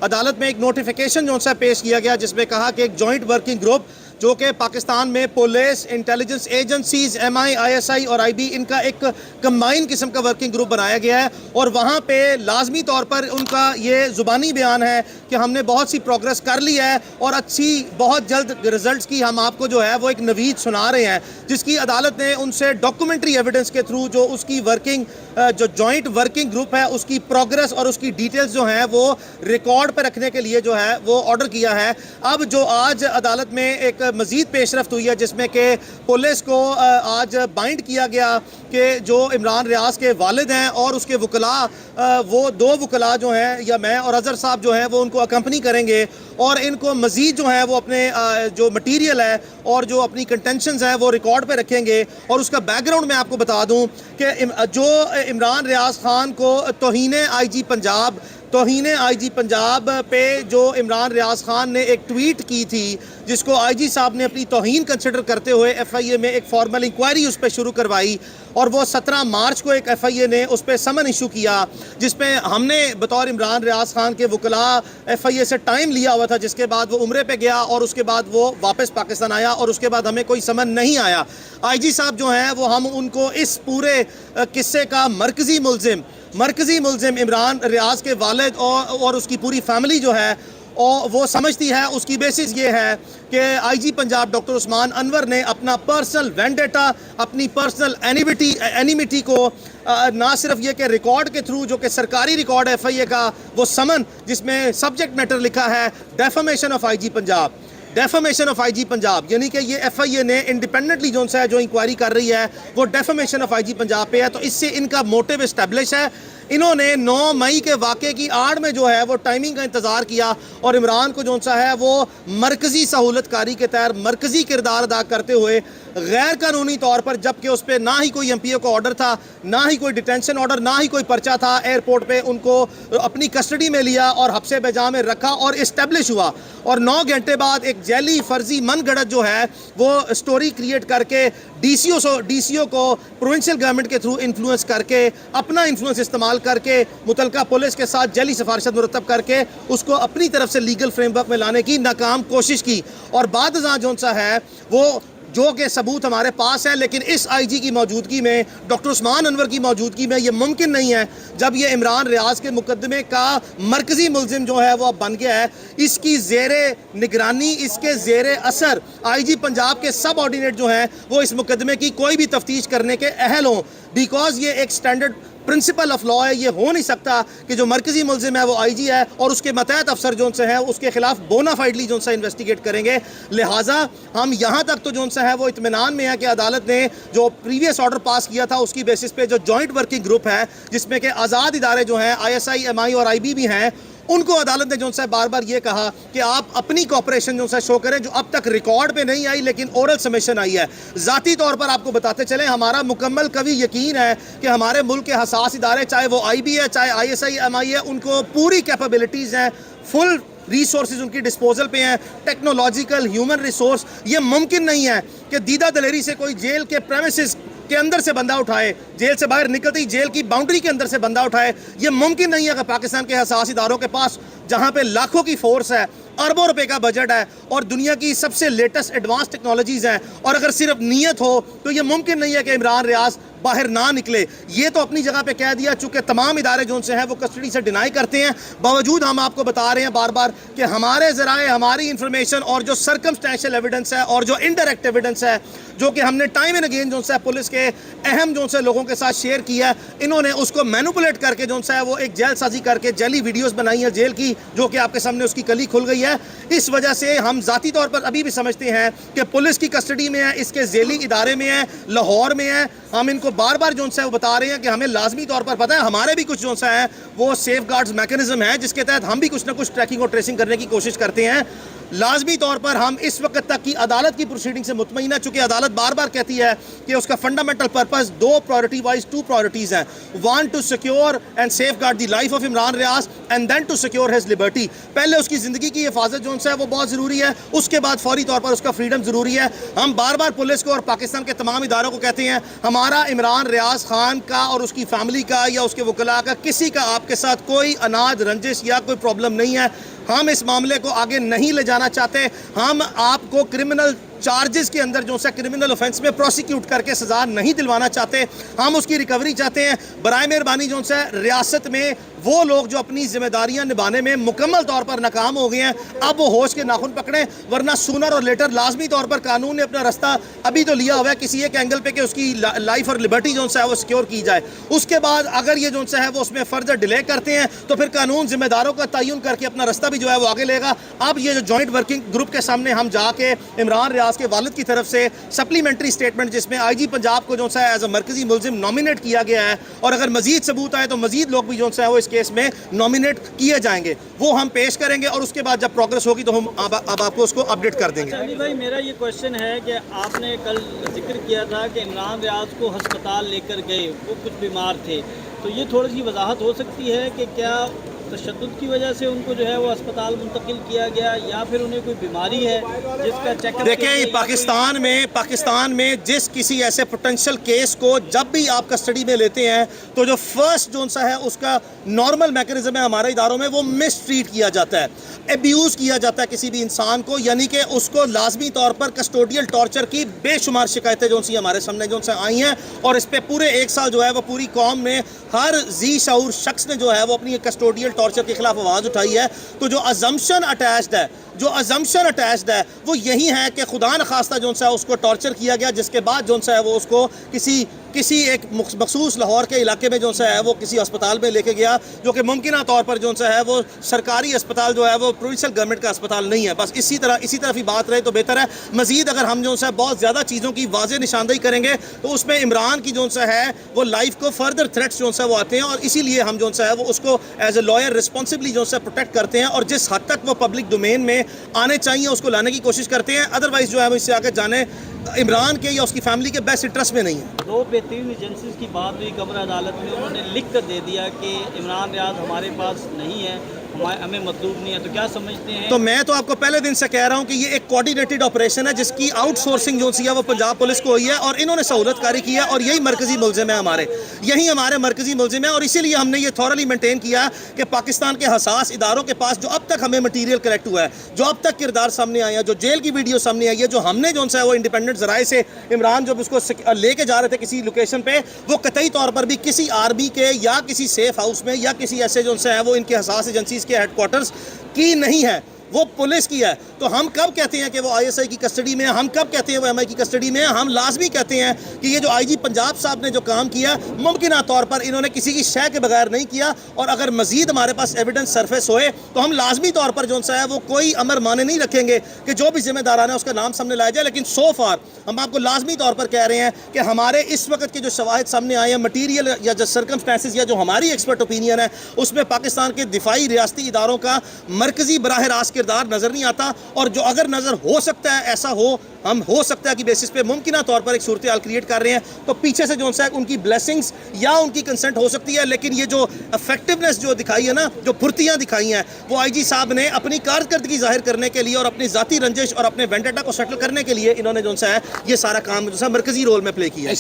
अदालत में एक नोटिफिकेशन जो सा पेश किया गया जिसमें कहा कि एक जॉइंट वर्किंग ग्रुप जो कि पाकिस्तान में police, intelligence agencies, MI, ISI और IB इनका एक कंबाइन किस्म का वर्किंग ग्रुप बनाया गया है और वहाँ पे लाजमी तौर पर उनका ये ज़ुबानी बयान है कि हमने बहुत सी प्रोग्रेस कर ली है और अच्छी बहुत जल्द रिजल्ट्स की हम आपको जो है वो एक नवीद सुना रहे हैं, जिसकी अदालत ने उनसे डॉक्यूमेंट्री एविडेंस के थ्रू जो उसकी वर्किंग जो जॉइंट वर्किंग ग्रुप है उसकी प्रोग्रेस और उसकी डिटेल्स जो हैं वो रिकॉर्ड पर रखने के लिए जो है वो ऑर्डर किया है। अब जो आज अदालत में एक मज़ीद पेशरफ्त हुई है जिसमें कि पुलिस को आज बाइंड किया गया कि जो इमरान रियाज के वालिद हैं और उसके वकला, वो 2 वकला जो हैं या मैं और अज़हर साहब जो हैं वो उनको अकम्पनी करेंगे और इनको मज़ीद जो है वो अपने जो मटीरियल है और जो अपनी कंटेंशंस हैं वो रिकॉर्ड पे रखेंगे। और उसका बैकग्राउंड मैं आपको बता दूं कि जो इमरान रियाज खान को तौहीन IG पंजाब पे जो इमरान रियाज खान ने एक ट्वीट की थी जिसको IG साहब ने अपनी तौहीन कंसिडर करते हुए FIA में एक फॉर्मल इंक्वायरी उस पर शुरू करवाई और वो 17 मार्च को एक FIA ने उस पर समन इशू किया जिसमें हमने बतौर इमरान रियाज खान के वकला FIA से टाइम लिया हुआ था, जिसके बाद वो उम्रे पे गया और उसके बाद वो वापस पाकिस्तान आया और उसके बाद हमें कोई समन नहीं आया। IG साहब जो हैं वो हम उनको इस पूरे किस्से का मरकज़ी मुल्ज़िम इमरान रियाज के वालिद और उसकी पूरी फैमिली जो है और वो समझती है। उसकी बेसिस ये है कि IG पंजाब डॉक्टर उस्मान अनवर ने अपना पर्सनल वेंडेटा, अपनी पर्सनल एनिमिटी को ना सिर्फ ये कि रिकॉर्ड के थ्रू जो कि सरकारी रिकॉर्ड है FIA का वो समन जिसमें सब्जेक्ट मैटर लिखा है डेफमेशन ऑफ IG पंजाब, यानी कि ये FIA ने इंडिपेंडेंटली जो सा जो इंक्वायरी कर रही है वो डेफमेशन ऑफ IG पंजाब पे है। तो इससे इनका मोटिव इस्टेब्लिश है। इन्होंने 9 मई के वाक़े की आड़ में जो है वो टाइमिंग का इंतज़ार किया और इमरान को जो सा है वो मरकज़ी सहूलतकारी के तहत मरकज़ी किरदार अदा करते हुए गैर कानूनी तौर पर, जबकि उस पर ना ही कोई MPO का ऑर्डर था, ना ही कोई डिटेंशन ऑर्डर, ना ही कोई पर्चा था, एयरपोर्ट पे उनको अपनी कस्टडी में लिया और हब्से बेजा में रखा और इस्टेब्लिश हुआ। और 9 घंटे बाद एक जैली फर्जी मनगढ़ंत जो है वो स्टोरी क्रिएट करके DCO को प्रोविंशियल गवर्नमेंट के थ्रू इन्फ्लुएंस करके अपना इन्फ्लुएंस इस्तेमाल करके मुतलका पुलिस के साथ जैली सिफारिशत मुरतब करके उसको अपनी तरफ से लीगल फ्रेमवर्क में लाने की नाकाम कोशिश की। और बाद जो सा है वो जो कि सबूत हमारे पास है, लेकिन इस IG की मौजूदगी में, डॉक्टर उस्मान अनवर की मौजूदगी में ये मुमकिन नहीं है जब ये इमरान रियाज के मुकदमे का मरकज़ी मुल्ज़िम जो है वो अब बन गया है। इसकी ज़ेरे निगरानी, इसके ज़ेरे असर IG पंजाब के सब ऑर्डिनेट जो हैं वो इस मुकदमे की कोई भी तफ्तीश करने के अहल हों, बिकॉज ये एक स्टैंडर्ड प्रिंसिपल ऑफ लॉ है। ये हो नहीं सकता कि जो मरकज़ी मुल्ज़िम है वो IG है और उसके मतहत अफसर जो से है उसके खिलाफ बोनाफाइडली जो सा इन्वेस्टिगेट करेंगे। लिहाजा हम यहाँ तक तो जो सा है वो इत्मीनान में है कि अदालत ने जो प्रीवियस ऑर्डर पास किया था उसकी बेसिस पे जो जॉइंट वर्किंग ग्रुप है जिसमें कि आज़ाद इदारे जो हैं ISI, MI और IB भी हैं, उनको अदालत ने जो सा बार बार ये कहा कि आप अपनी कॉपरेशन जो सा शो करें जो अब तक रिकॉर्ड पे नहीं आई लेकिन ओरल सबमिशन आई है। ज़ाती तौर पर आपको बताते चलें, हमारा मुकम्मल कभी यकीन है कि हमारे मुल्क के हसास इदारे, चाहे वो IB है, चाहे ISI, MI है, उनको पूरी कैपेबिलिटीज़ हैं, फुल रिसोर्सेज उनकी डिस्पोजल पे हैं, टेक्नोलॉजिकल, ह्यूमन रिसोर्स। ये मुमकिन नहीं है कि दीदा दलेरी से कोई जेल के प्रेमिसेस के अंदर से बंदा उठाए, जेल से बाहर निकलते ही जेल की बाउंड्री के अंदर से बंदा उठाए। ये मुमकिन नहीं है कि पाकिस्तान के हसास इदारों के पास, जहाँ पे लाखों की फोर्स है, अरबों रुपए का बजट है और दुनिया की सबसे लेटेस्ट एडवांस टेक्नोलॉजीज़ हैं, और अगर सिर्फ नीयत हो तो ये मुमकिन नहीं है कि इमरान रियाज बाहर ना निकले। ये तो अपनी जगह पे कह दिया, चूंकि तमाम इदारे जो से हैं वो कस्टडी से डिनाई करते हैं, बावजूद हम आपको बता रहे हैं बार बार कि हमारे ज़राए, हमारी इंफॉर्मेशन और जो सर्कमस्टेंशियल एविडेंस है और जो इनडायरेक्ट एविडेंस है जो कि हमने टाइम एंड अगेन जो है पुलिस के अहम जो से लोगों के साथ शेयर किया है, इन्होंने उसको मैनिपुलेट करके जो है वो एक जेल साजी करके जेली वीडियोस बनाई है जेल की, जो कि आपके सामने उसकी कली खुल गई है। इस वजह से हम ज़ाती तौर पर अभी भी समझते हैं कि पुलिस की कस्टडी में है, इसके जेली इदारे में है, लाहौर में है। हम इनको बार बार जो है वो बता रहे हैं कि हमें लाजमी तौर पर पता है हमारे भी कुछ जो सा है वो सेफ गार्ड्स मैकेनिज्म है जिसके तहत हम भी कुछ ना कुछ ट्रैकिंग और ट्रेसिंग करने की कोशिश करते हैं। लाजमी तौर पर हम इस वक्त तक की अदालत की प्रोसीडिंग से मुतमईन है, चूंकि अदालत बार बार कहती है कि उसका फंडामेंटल पर्पस दो प्रायोरिटीज़ हैं, one to secure and safeguard the life of Imran Riaz and then to secure his liberty. पहले उसकी ज़िंदगी की हिफाजत जो है वो बहुत ज़रूरी है, उसके बाद फौरी तौर पर उसका फ्रीडम ज़रूरी है। हम बार बार पुलिस को और पाकिस्तान के तमाम इदारों को कहते हैं हमारा इमरान रियाज खान का और उसकी फैमिली का या उसके वकला का किसी का आप आपके साथ कोई अनाज रंजिश या कोई प्रॉब्लम नहीं है। हम इस मामले को आगे नहीं ले जाना चाहते। हम आपको क्रिमिनल चार्जेस के अंदर जो सा क्रिमिनल ऑफेंस में प्रोसिक्यूट करके सज़ा नहीं दिलवाना चाहते। हम उसकी रिकवरी चाहते हैं। बराए मेहरबानी जो सा रियासत में वो लोग जो अपनी जिम्मेदारियां निभाने में मुकम्मल तौर पर नाकाम हो गए हैं, अब वो होश के नाखून पकड़ें, वरना सूनर और लेटर लाजमी तौर पर कानून ने अपना रास्ता अभी तो लिया हुआ है किसी एक एंगल पे कि उसकी लाइफ और लिबर्टी जो सा है वो सिक्योर की जाए। उसके बाद अगर ये जो सा है वो उसमें फर्दर डिले करते हैं तो फिर कानून जिम्मेदारों का तयन करके अपना रास्ता भी जो है वो आगे लेगा। अब ये जो जॉइंट वर्किंग ग्रुप के सामने हम जाके इमरान रियाज के वालिद की तरफ से सप्लीमेंट्री स्टेटमेंट जिसमें IG पंजाब को जो सा है एज अ मरकजी मुलजिम नॉमिनेट किया गया है और अगर मजीद सबूत आए तो मजीद लोग भी जो सा है वो इस केस में नॉमिनेट किए जाएंगे, वो हम पेश करेंगे और उसके बाद जब प्रोग्रेस होगी तो हम अब आपको उसको अपडेट कर देंगे। अली भाई, मेरा ये क्वेश्चन है कि आपने कल जिक्र किया था कि इमरान रियाज को अस्पताल लेकर गए, वो कुछ बीमार थे, तो ये थोड़ी सी वजाहत हो सकती है कि क्या तशद्दुद की वजह से उनको जो है वो अस्पताल मुंतकिल किया गया या फिर उन्हें कोई बीमारी है जिसका चेकअप? देखिए, पाकिस्तान में जिस किसी ऐसे पोटेंशियल केस को जब भी आप कस्टडी में लेते हैं तो जो फर्स्ट जोन सा है उसका नॉर्मल मैकेनिज्म है हमारे इदारों में, वो मिस ट्रीट किया जाता है, एब्यूज़ किया जाता है किसी भी इंसान को, यानी कि उसको लाजमी तौर पर कस्टोडियल टॉर्चर की बेशुमार शिकायतें जो सी हमारे सामने जो से आई हैं और इस पर पूरे एक साल जो है वो पूरी कौम ने, हर जी शऊर शख्स ने जो है वो अपनी कस्टोडियल टॉर्चर के खिलाफ आवाज़ उठाई है। तो जो अजम्पशन अटैच्ड है वो यही है कि खुदा न खास्ता जो सा उसको टॉर्चर किया गया, जिसके बाद जो सा है वो उसको किसी एक मखसूस लाहौर के इलाके में जो सा है वो किसी अस्पताल में लेके गया, जो कि मुमकिन तौर पर जो सा है वो सरकारी अस्पताल जो है वो प्रोविंशियल गवर्नमेंट का अस्पताल नहीं है। बस इसी तरफ ही बात रहे तो बेहतर है। मजीद अगर हम जो सा बहुत ज़्यादा चीज़ों की वाज़ेह निशानदेही करेंगे तो उसमें इमरान की जो सा है वो लाइफ को फर्दर थ्रेट्स जो सा वो आते हैं और इसीलिए हम जो सा है वो उसको एज ए लॉयर रिस्पॉन्सिबली जो सा प्रोटेक्ट करते हैं और जिस हद तक वो पब्लिक डोमेन में आने चाहिए उसको लाने की कोशिश करते हैं। अदरवाइज जो है वो इससे आगे जाने इमरान के या उसकी फैमिली के बेस्ट इंटरेस्ट में नहीं है। दो बेहतरीन एजेंसीज की बात हुई कब्र अदालत में, उन्होंने लिख कर दे दिया कि इमरान रियाज हमारे पास नहीं है, हमें मतलूब नहीं है, तो क्या समझते हैं? तो मैं तो आपको पहले दिन से कह रहा हूं कि ये एक कोऑर्डिनेटेड ऑपरेशन है जिसकी आउटसोर्सिंग जो सी है वो पंजाब पुलिस को हुई है और इन्होंने सहूलतकारी की है और यही मरकजी मुलजिम है हमारे मरकजी मुलजिम है और इसीलिए हमने ये थॉरली मेंटेन किया कि पाकिस्तान के हसास इदारों के पास जो अब तक हमें मटीरियल कलेक्ट हुआ है, जो अब तक किरदार सामने आए हैं, जो जेल की वीडियो सामने आई है, जो हमने जो सा है वो इंडिपेंडेंट जराए से इमरान जब उसको लेके जा रहे थे किसी लोकेशन पे, वो कतई तौर पर भी किसी आर्मी के या किसी सेफ हाउस में या किसी ऐसे जो सा है वो इनके हसास एजेंसीज के हेडक्वार्टर्स की नहीं है, वो पुलिस की है। तो हम कब कहते हैं कि वो ISI की कस्टडी में है, हम कब कहते हैं वो MI की कस्टडी में है? हम लाजमी कहते हैं कि ये जो IG पंजाब साहब ने जो काम किया मुमकिन तौर पर इन्होंने किसी की शय के बगैर नहीं किया और अगर मजीद हमारे पास एविडेंस सरफेस होए तो हम लाजमी तौर पर जो सा है वो कोई अमर माने नहीं रखेंगे कि जो भी जिम्मेदारान है उसका नाम सामने लाया जाए। लेकिन सो फार हम आपको लाजमी तौर पर कह रहे हैं कि हमारे इस वक्त के जो शवाहिद सामने आए हैं, मटीरियल या जो सर्कमस्टेंसेस या जो हमारी एक्सपर्ट ओपिनियन है, उसमें पाकिस्तान के दिफाई रियासती इदारों का मरकजी बराह रास्त किरदार नज़र नहीं आता और जो अगर नज़र हो सकता है ऐसा हम हो सकता है कि बेसिस पे मुमकिन तौर पर एक सूरत हाल क्रिएट कर रहे हैं तो पीछे से जो सा उनकी ब्लेसिंग्स या उनकी कंसेंट हो सकती है। लेकिन ये जो इफेक्टिवनेस जो दिखाई है ना, जो फुर्तियाँ दिखाई हैं, वो IG साहब ने अपनी कारकर्दगी जाहिर करने के लिए और अपनी ज़ाती रंजिश और अपने वेंडेटा को सेटल करने के लिए इन्होंने जो सा है ये सारा काम जो सा मरकजी रोल में प्ले किया है।